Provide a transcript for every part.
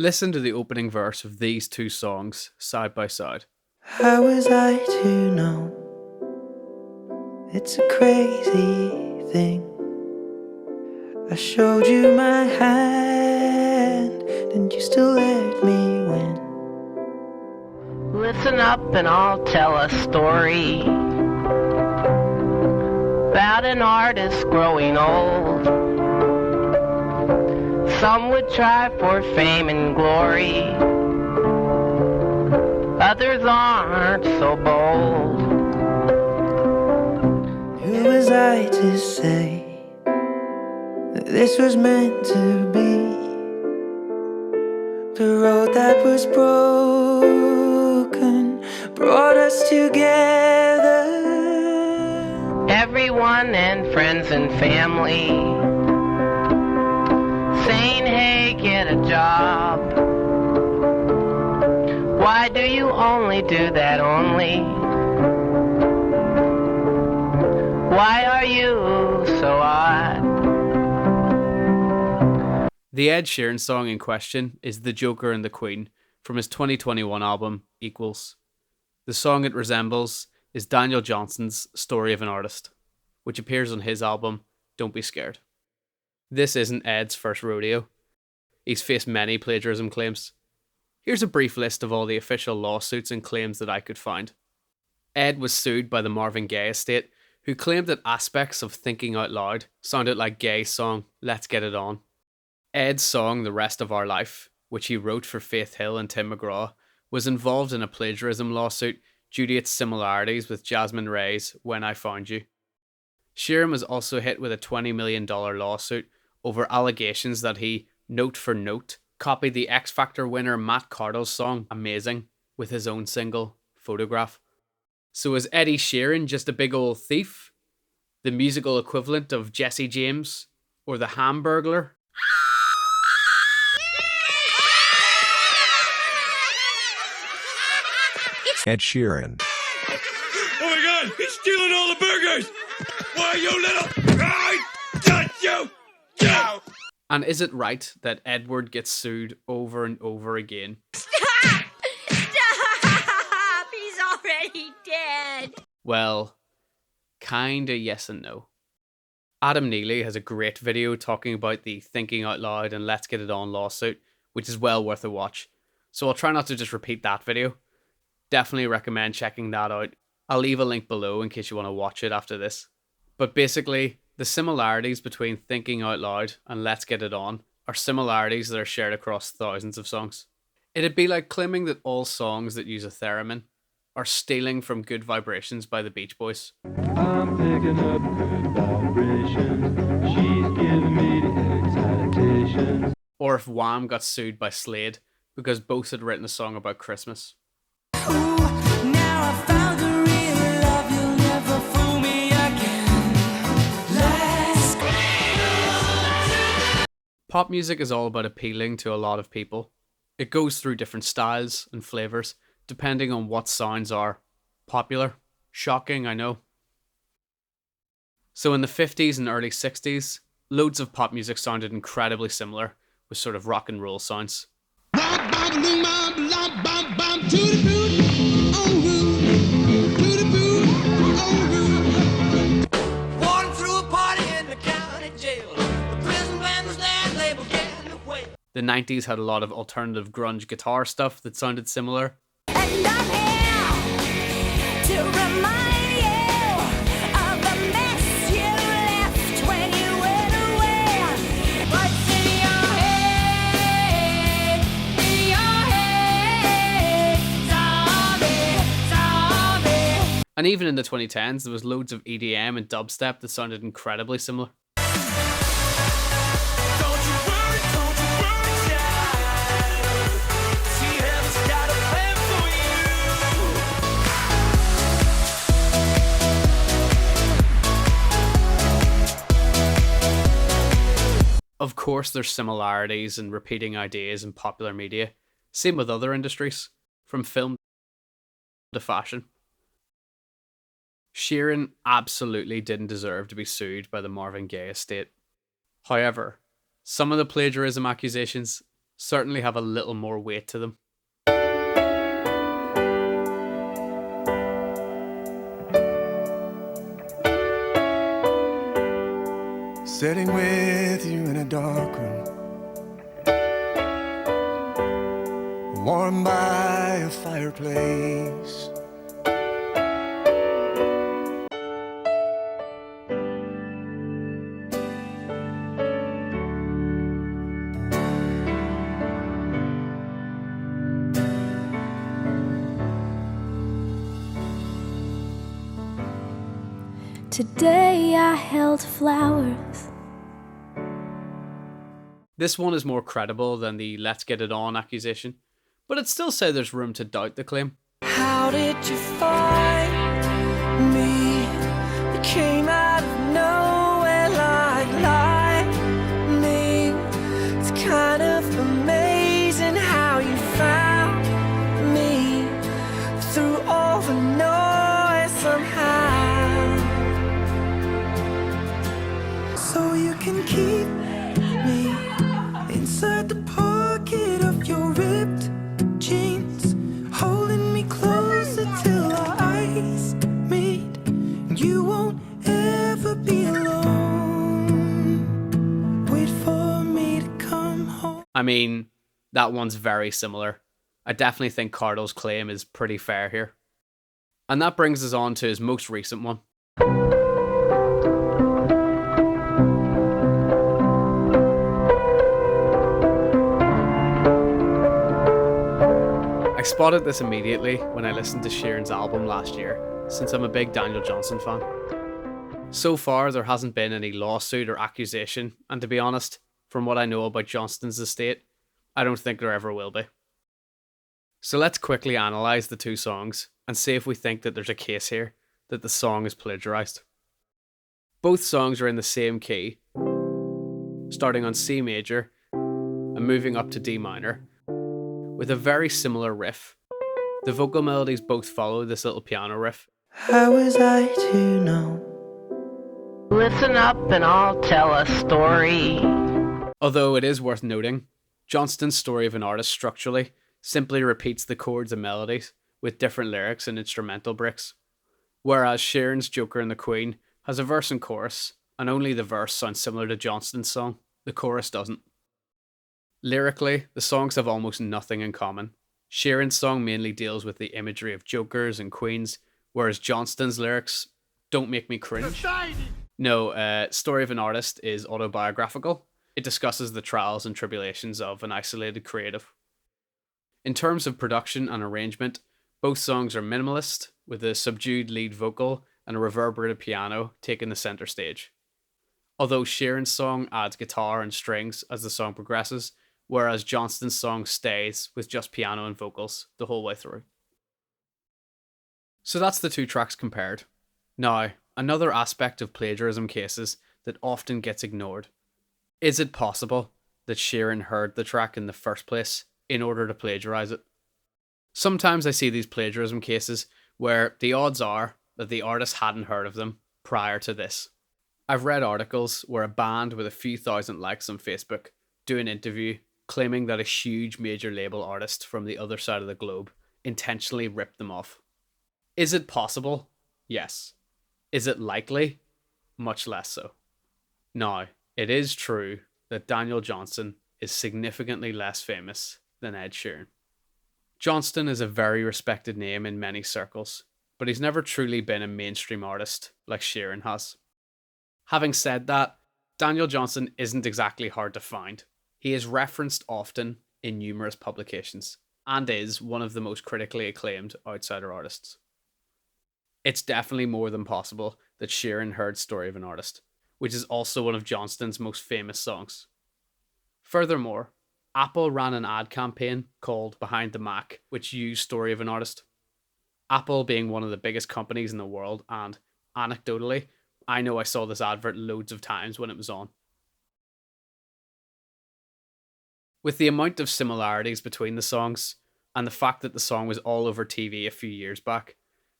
Listen to the opening verse of these two songs side by side. How was I to know? It's a crazy thing. I showed you my hand, and you still let me win. Listen up and I'll tell a story about an artist growing old. Some would try for fame and glory, others aren't so bold. Who was I to say that this was meant to be? The road that was broken brought us together. Everyone and friends and family saying, hey, get a job. Why do you only do that only? Why are you so odd? The Ed Sheeran song in question is The Joker and the Queen from his 2021 album, Equals. The song it resembles is Daniel Johnson's Story of an Artist, which appears on his album, Don't Be Scared. This isn't Ed's first rodeo. He's faced many plagiarism claims. Here's a brief list of all the official lawsuits and claims that I could find. Ed was sued by the Marvin Gaye estate, who claimed that aspects of Thinking Out Loud sounded like Gaye's song, Let's Get It On. Ed's song, The Rest of Our Life, which he wrote for Faith Hill and Tim McGraw, was involved in a plagiarism lawsuit due to its similarities with Jasmine Ray's When I Found You. Sheeran was also hit with a $20 million lawsuit over allegations that he, note for note, copied the X Factor winner Matt Cardle's song Amazing with his own single, Photograph. So is Eddie Sheeran just a big old thief? The musical equivalent of Jesse James? Or the Hamburglar? Ed Sheeran. Oh my god, he's stealing all the burgers! Why, you little... I got you! Go! And is it right that Edward gets sued over and over again? Stop! Stop! He's already dead. Well, kinda yes and no. Adam Neely has a great video talking about the Thinking Out Loud and Let's Get It On lawsuit, which is well worth a watch. So I'll try not to just repeat that video. Definitely recommend checking that out. I'll leave a link below in case you want to watch it after this. But basically, the similarities between Thinking Out Loud and Let's Get It On are similarities that are shared across thousands of songs. It'd be like claiming that all songs that use a theremin are stealing from Good Vibrations by the Beach Boys. I'm picking up good vibrations. She's giving me the excitation. Or if Wham got sued by Slade because both had written a song about Christmas. Pop music is all about appealing to a lot of people. It goes through different styles and flavours depending on what sounds are popular. Shocking, I know. So in the 50s and early 60s, loads of pop music sounded incredibly similar with sort of rock and roll sounds. The 90s had a lot of alternative grunge guitar stuff that sounded similar. And I'm here to remind you of the mess you left when you went away. What's in your head? Zombie, zombie. And even in the 2010s, there was loads of EDM and dubstep that sounded incredibly similar. Of course, there's similarities and repeating ideas in popular media. Same with other industries, from film to fashion. Sheeran absolutely didn't deserve to be sued by the Marvin Gaye estate. However, some of the plagiarism accusations certainly have a little more weight to them. Sitting with you in a dark room, warmed by a fireplace. Today I held flowers. This one is more credible than the "let's get it on" accusation, but it still says there's room to doubt the claim. How did you find me? You came out of nowhere like lightning. It's kind of amazing how you found me through all the noise somehow. So you can keep me inside the pocket of your ripped jeans, holding me closer till our eyes meet. You won't ever be alone. Wait for me to come home. I mean, that one's very similar. I definitely think Cardo's claim is pretty fair here. And that brings us on to his most recent one. I spotted this immediately when I listened to Sheeran's album last year, since I'm a big Daniel Johnston fan. So far, there hasn't been any lawsuit or accusation, and to be honest, from what I know about Johnston's estate, I don't think there ever will be. So let's quickly analyse the two songs and see if we think that there's a case here that the song is plagiarised. Both songs are in the same key, starting on C major and moving up to D minor, with a very similar riff. The vocal melodies both follow this little piano riff. How was I to know? Listen up and I'll tell a story. Although it is worth noting, Johnston's Story of an Artist structurally simply repeats the chords and melodies with different lyrics and instrumental breaks, whereas Sheeran's Joker and the Queen has a verse and chorus, and only the verse sounds similar to Johnston's song, the chorus doesn't. Lyrically, the songs have almost nothing in common. Sheeran's song mainly deals with the imagery of jokers and queens, whereas Johnston's lyrics don't make me cringe. No, Story of an Artist is autobiographical. It discusses the trials and tribulations of an isolated creative. In terms of production and arrangement, both songs are minimalist, with a subdued lead vocal and a reverberated piano taking the centre stage. Although Sheeran's song adds guitar and strings as the song progresses, whereas Johnston's song stays with just piano and vocals the whole way through. So that's the two tracks compared. Now, another aspect of plagiarism cases that often gets ignored. Is it possible that Sheeran heard the track in the first place in order to plagiarise it? Sometimes I see these plagiarism cases where the odds are that the artist hadn't heard of them prior to this. I've read articles where a band with a few thousand likes on Facebook do an interview claiming that a huge major label artist from the other side of the globe intentionally ripped them off. Is it possible? Yes. Is it likely? Much less so. Now, it is true that Daniel Johnston is significantly less famous than Ed Sheeran. Johnston is a very respected name in many circles, but he's never truly been a mainstream artist like Sheeran has. Having said that, Daniel Johnston isn't exactly hard to find. He is referenced often in numerous publications, and is one of the most critically acclaimed outsider artists. It's definitely more than possible that Sheeran heard Story of an Artist, which is also one of Johnston's most famous songs. Furthermore, Apple ran an ad campaign called Behind the Mac, which used Story of an Artist. Apple being one of the biggest companies in the world, and anecdotally, I know I saw this advert loads of times when it was on. With the amount of similarities between the songs, and the fact that the song was all over TV a few years back,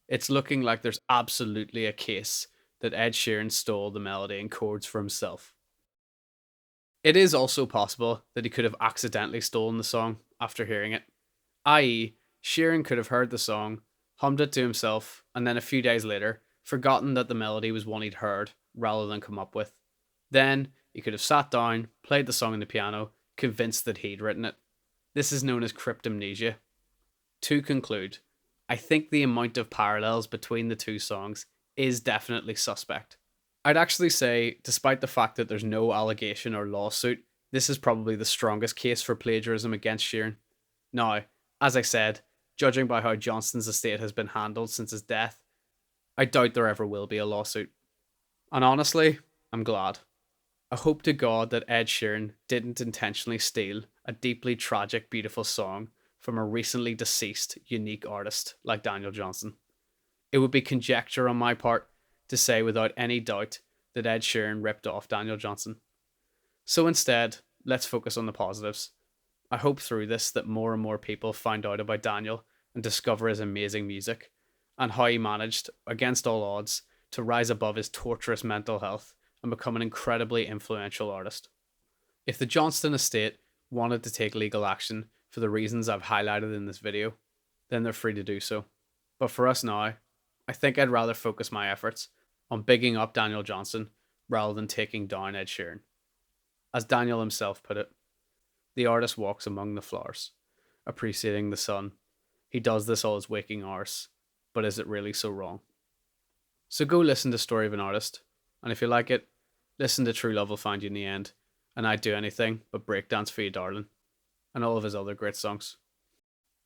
it's looking like there's absolutely a case that Ed Sheeran stole the melody and chords for himself. It is also possible that he could have accidentally stolen the song after hearing it, i.e., Sheeran could have heard the song, hummed it to himself, and then a few days later, forgotten that the melody was one he'd heard rather than come up with. Then, he could have sat down, played the song on the piano, convinced that he'd written it. This is known as Cryptomnesia. To conclude, I think the amount of parallels between the two songs is definitely suspect. I'd actually say, despite the fact that there's no allegation or lawsuit, this is probably the strongest case for plagiarism against Sheeran. Now, as I said, judging by how Johnston's estate has been handled since his death, I doubt there ever will be a lawsuit. And honestly, I'm glad. I hope to God that Ed Sheeran didn't intentionally steal a deeply tragic, beautiful song from a recently deceased, unique artist like Daniel Johnston. It would be conjecture on my part to say without any doubt that Ed Sheeran ripped off Daniel Johnston. So instead, let's focus on the positives. I hope through this that more and more people find out about Daniel and discover his amazing music, and how he managed, against all odds, to rise above his torturous mental health and become an incredibly influential artist. If the Johnston estate wanted to take legal action for the reasons I've highlighted in this video, then they're free to do so. But for us now, I think I'd rather focus my efforts on bigging up Daniel Johnston rather than taking down Ed Sheeran. As Daniel himself put it, the artist walks among the flowers, appreciating the sun. He does this all his waking hours, but is it really so wrong? So go listen to Story of an Artist, and if you like it, listen to True Love Will Find You in the End, and I'd Do Anything But Breakdance For You Darling, and all of his other great songs.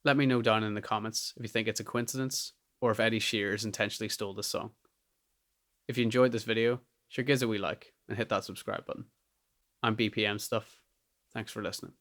Let me know down in the comments if you think it's a coincidence, or if Eddie Shears intentionally stole this song. If you enjoyed this video, sure give us a wee like, and hit that subscribe button. I'm BPMStuff. Thanks for listening.